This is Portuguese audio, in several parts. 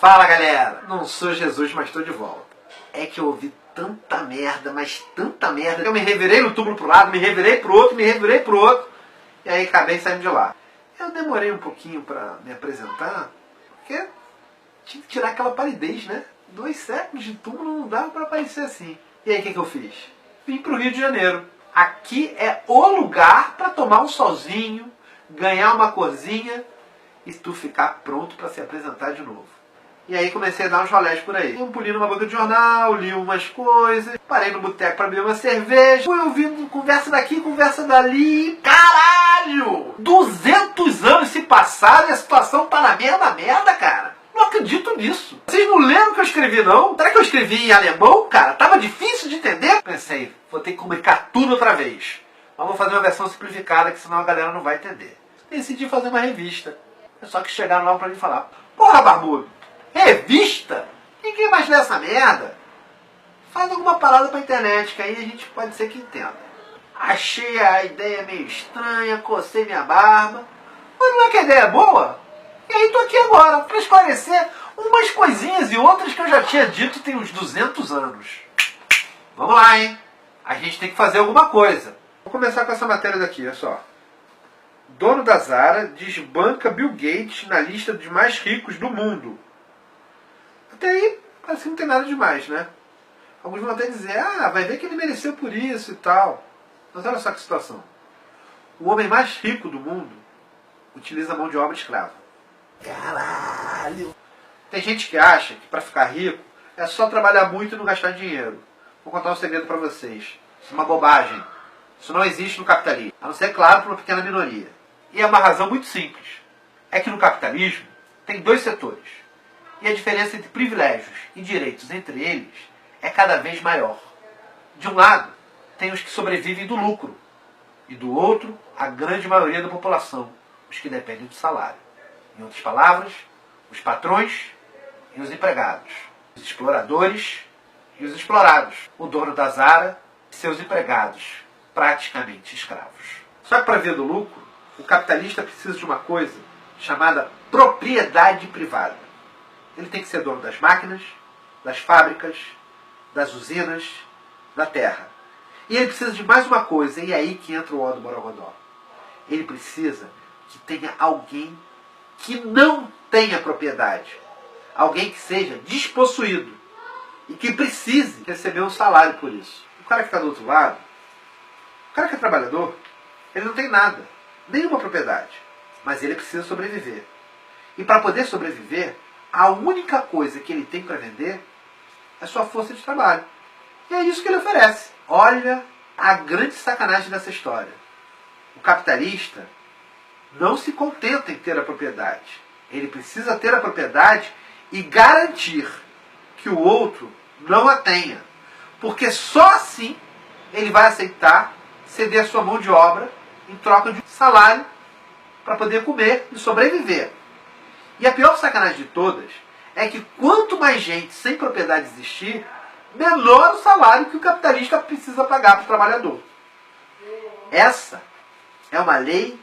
Fala galera, não sou Jesus, mas estou de volta. É que eu ouvi tanta merda, mas tanta merda, eu me revirei no túmulo pro lado, me revirei pro outro, me revirei pro outro, e aí acabei saindo de lá. Eu demorei um pouquinho para me apresentar, porque tinha que tirar aquela palidez, né? 2 séculos de túmulo não dava para aparecer assim. E aí o que eu fiz? Vim pro Rio de Janeiro. Aqui é o lugar para tomar um solzinho, ganhar uma corzinha e tu ficar pronto para se apresentar de novo. E aí comecei a dar uns rolés por aí. Dei um pulinho numa banca de jornal, li umas coisas, parei no boteco para beber uma cerveja, fui ouvindo conversa daqui, conversa dali. Caralho! 200 anos se passaram e a situação tá na merda, cara. Não acredito nisso. Vocês não leram o que eu escrevi, não? Será que eu escrevi em alemão, cara? Tava difícil de entender? Pensei, vou ter que comunicar tudo outra vez. Mas vou fazer uma versão simplificada, que senão a galera não vai entender. Decidi fazer uma revista. Só que chegaram lá pra mim falar: porra, barbudo, revista? Ninguém mais lê essa merda. Faz alguma parada pra internet, que aí a gente pode ser que entenda. Achei a ideia meio estranha, cocei minha barba. Mas não é que a ideia é boa? E aí tô aqui agora pra esclarecer umas coisinhas e outras que eu já tinha dito tem uns 200 anos. Vamos lá, hein? A gente tem que fazer alguma coisa. Vou começar com essa matéria daqui, olha só. Dono da Zara desbanca Bill Gates na lista dos mais ricos do mundo. Até aí, parece que não tem nada demais, né? Alguns vão até dizer, vai ver que ele mereceu por isso e tal. Mas olha só que situação. O homem mais rico do mundo utiliza mão de obra escrava. Caralho! Tem gente que acha que para ficar rico é só trabalhar muito e não gastar dinheiro. Vou contar um segredo para vocês. Isso é uma bobagem. Isso não existe no capitalismo. A não ser, claro, para uma pequena minoria. E é uma razão muito simples. É que no capitalismo tem 2 setores. E a diferença entre privilégios e direitos entre eles é cada vez maior. De um lado, tem os que sobrevivem do lucro. E do outro, a grande maioria da população, os que dependem do salário. Em outras palavras, os patrões e os empregados. Os exploradores e os explorados. O dono da Zara e seus empregados, praticamente escravos. Só que para ver do lucro, o capitalista precisa de uma coisa chamada propriedade privada. Ele tem que ser dono das máquinas, das fábricas, das usinas, da terra. E ele precisa de mais uma coisa, e é aí que entra o ó do Borogodó. Ele precisa que tenha alguém que não tenha propriedade. Alguém que seja despossuído e que precise receber um salário por isso. O cara que está do outro lado, o cara que é trabalhador, ele não tem nada, nenhuma propriedade, mas ele precisa sobreviver. E para poder sobreviver, a única coisa que ele tem para vender é sua força de trabalho. E é isso que ele oferece. Olha a grande sacanagem dessa história. O capitalista não se contenta em ter a propriedade. Ele precisa ter a propriedade e garantir que o outro não a tenha. Porque só assim ele vai aceitar ceder a sua mão de obra em troca de um salário para poder comer e sobreviver. E a pior sacanagem de todas é que quanto mais gente sem propriedade existir, menor o salário que o capitalista precisa pagar para o trabalhador. Essa é uma lei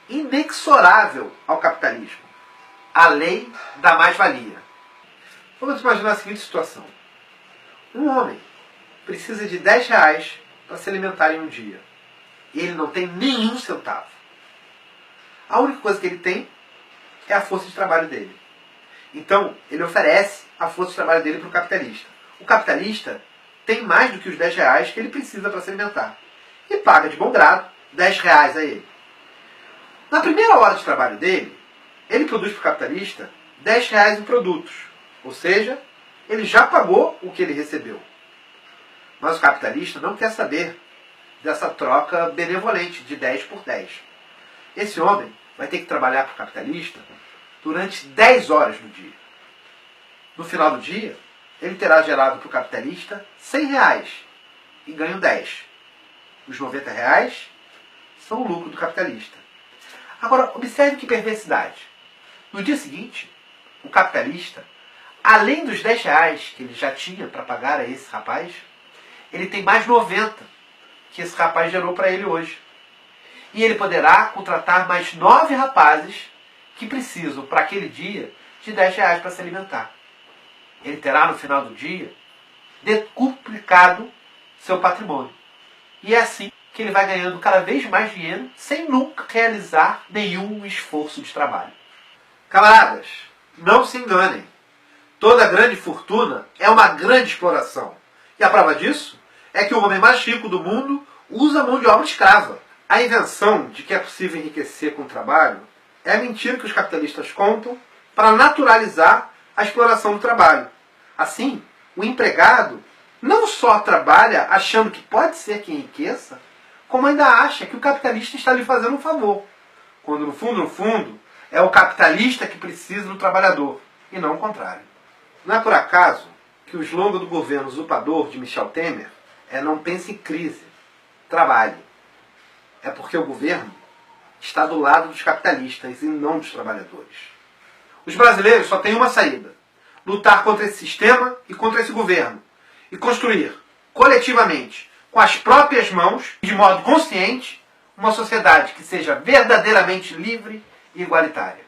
inexorável ao capitalismo. A lei da mais-valia. Vamos imaginar a seguinte situação. Um homem precisa de 10 reais para se alimentar em um dia. E ele não tem nenhum centavo. A única coisa que ele tem é a força de trabalho dele. Então, ele oferece a força de trabalho dele para o capitalista. O capitalista tem mais do que os 10 reais que ele precisa para se alimentar. E paga de bom grado 10 reais a ele. Na primeira hora de trabalho dele, ele produz para o capitalista 10 reais em produtos. Ou seja, ele já pagou o que ele recebeu. Mas o capitalista não quer saber dessa troca benevolente de 10 por 10. Esse homem vai ter que trabalhar para o capitalista durante 10 horas no dia. No final do dia, ele terá gerado para o capitalista 100 reais e ganho 10. Os 90 reais são o lucro do capitalista. Agora, observe que perversidade. No dia seguinte, o capitalista, além dos 10 reais que ele já tinha para pagar a esse rapaz, ele tem mais 90 que esse rapaz gerou para ele hoje. E ele poderá contratar mais 9 rapazes que precisam, para aquele dia, de R$10 para se alimentar. Ele terá no final do dia decuplicado seu patrimônio. E é assim que ele vai ganhando cada vez mais dinheiro sem nunca realizar nenhum esforço de trabalho. Camaradas, não se enganem. Toda grande fortuna é uma grande exploração. E a prova disso é que o homem mais rico do mundo usa a mão de obra escrava. A invenção de que é possível enriquecer com o trabalho é a mentira que os capitalistas contam para naturalizar a exploração do trabalho. Assim, o empregado não só trabalha achando que pode ser que enriqueça, como ainda acha que o capitalista está lhe fazendo um favor, quando no fundo, é o capitalista que precisa do trabalhador, e não o contrário. Não é por acaso que o slogan do governo usurpador de Michel Temer é "não pense em crise, trabalhe". É porque o governo está do lado dos capitalistas e não dos trabalhadores. Os brasileiros só têm uma saída: lutar contra esse sistema e contra esse governo, e construir, coletivamente, com as próprias mãos, de modo consciente, uma sociedade que seja verdadeiramente livre e igualitária.